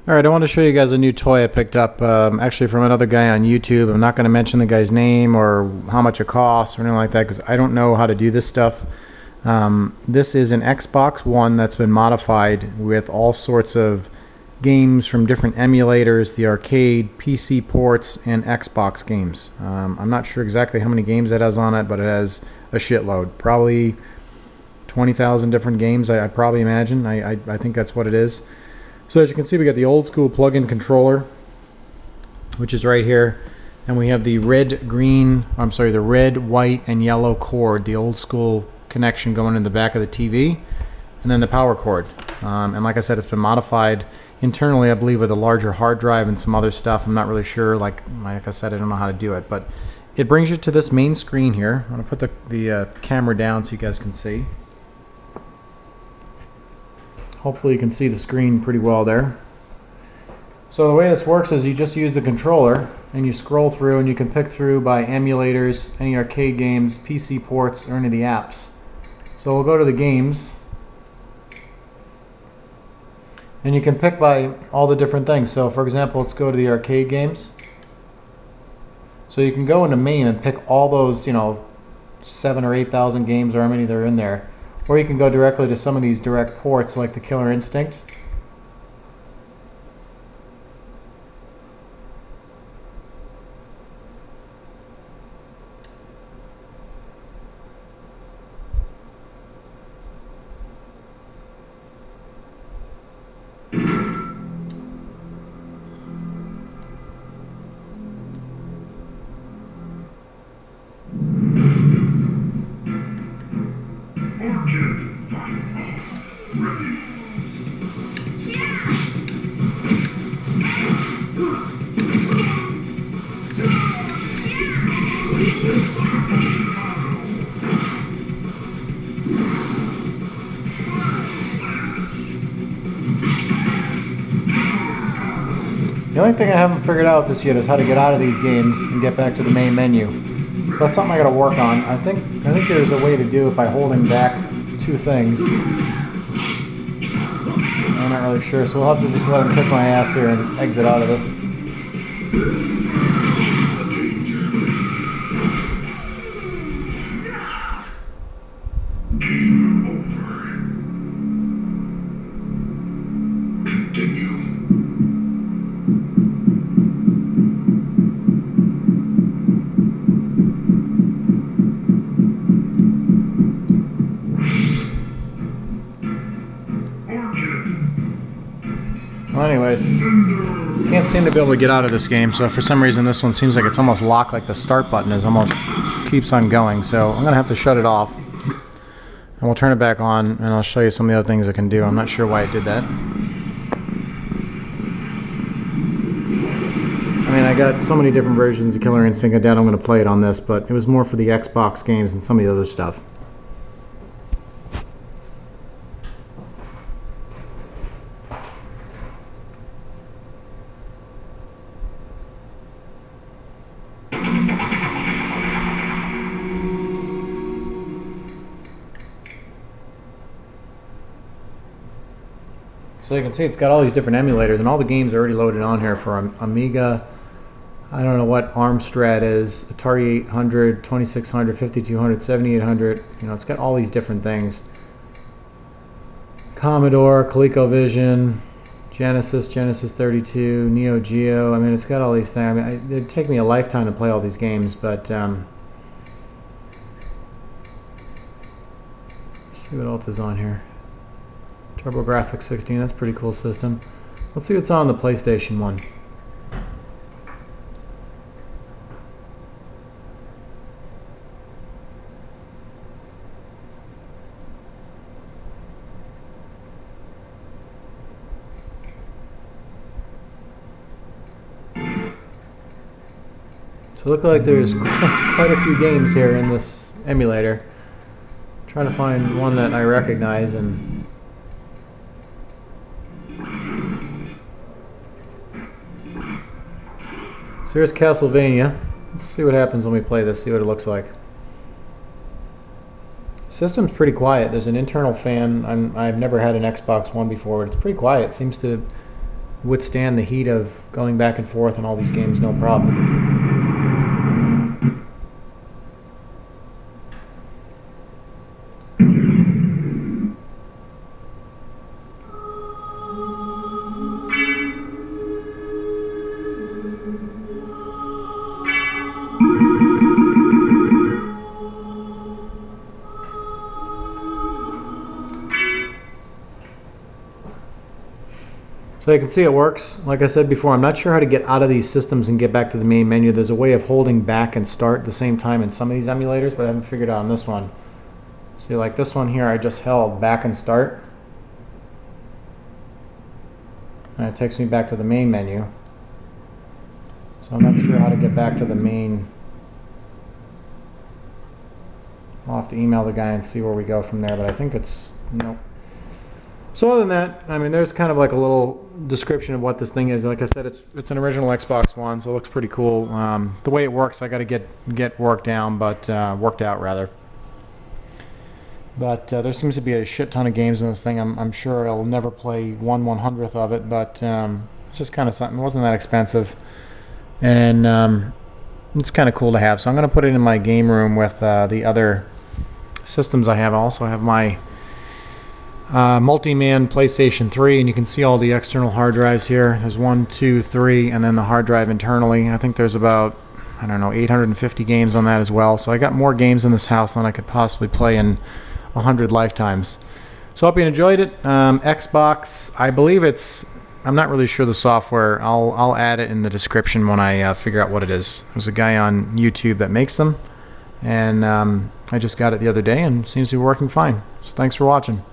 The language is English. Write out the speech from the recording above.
Alright, I want to show you guys a new toy I picked up, actually from another guy on YouTube. I'm not going to mention the guy's name or how much it costs or anything like that because I don't know how to do this stuff. This is an Xbox One that's been modified with all sorts of games from different emulators, the arcade, PC ports, and Xbox games. I'm not sure exactly how many games it has on it, but it has a shitload. Probably 20,000 different games, I probably imagine. I think that's what it is. So as you can see, we got the old school plug-in controller, which is right here, and we have the red, white, and yellow cord, the old school connection going in the back of the TV, and then the power cord. And like I said, it's been modified internally, I believe, with a larger hard drive and some other stuff. I'm not really sure. Like I said, I don't know how to do it, but it brings you to this main screen here. I'm going to put the camera down so you guys can see. Hopefully you can see the screen pretty well there. So the way this works is you just use the controller and you scroll through, and you can pick through by emulators, any arcade games, PC ports, or any of the apps. So we'll go to the games, and you can pick by all the different things. So for example, let's go to the arcade games. So you can go into main and pick all those, 7,000 or 8,000 games, or how many there are in there. Or you can go directly to some of these direct ports like the Killer Instinct. The only thing I haven't figured out this yet is how to get out of these games and get back to the main menu. So that's something I got to work on. I think there's a way to do it by holding back two things. I'm not really sure, so we'll have to just let him kick my ass here and exit out of this. Well, anyways, can't seem to be able to get out of this game, so for some reason this one seems like it's almost locked, like the start button is almost keeps on going, so I'm gonna have to shut it off and we'll turn it back on, and I'll show you some of the other things I can do. I'm not sure why I did that. I mean, I got so many different versions of Killer Instinct. I doubt I'm gonna play it on this, but it was more for the Xbox games and some of the other stuff. So you can see it's got all these different emulators, and all the games are already loaded on here for Amiga. I don't know what Armstrad is, Atari 800, 2600, 5200, 7800. It's got all these different things. Commodore, ColecoVision, Genesis, Genesis 32, Neo Geo. I mean, it's got all these things. I mean, it'd take me a lifetime to play all these games, but let's see what else is on here. TurboGrafx 16, that's a pretty cool system. Let's see what's on the PlayStation 1. So it looks like there's quite a few games here in this emulator. I'm trying to find one that I recognize, and so here's Castlevania. Let's see what happens when we play this, see what it looks like. System's pretty quiet. There's an internal fan. I've never had an Xbox One before, but it's pretty quiet. It seems to withstand the heat of going back and forth on all these games no problem. So you can see it works. Like I said before, I'm not sure how to get out of these systems and get back to the main menu. There's a way of holding back and start at the same time in some of these emulators, but I haven't figured out on this one. See, like this one here, I just held back and start. And it takes me back to the main menu. So I'm not sure how to get back to the main. I'll have to email the guy and see where we go from there, but I think it's, nope. So other than that, I mean, there's kind of like a little description of what this thing is. Like I said, it's an original Xbox One, so it looks pretty cool. The way it works, I got to get worked out rather. But there seems to be a shit ton of games in this thing. I'm sure I'll never play 1/100th of it, but it's just kind of something. It wasn't that expensive, and it's kind of cool to have. So I'm going to put it in my game room with the other systems I have. I also have my multi-man PlayStation 3, and you can see all the external hard drives here. There's 1, 2, 3, and then the hard drive internally. I think there's about, I don't know, 850 games on that as well. So I got more games in this house than I could possibly play in 100 lifetimes. So I hope you enjoyed it. Xbox, I believe I'm not really sure the software. I'll add it in the description when I figure out what it is. There's a guy on YouTube that makes them, and I just got it the other day and it seems to be working fine. So thanks for watching.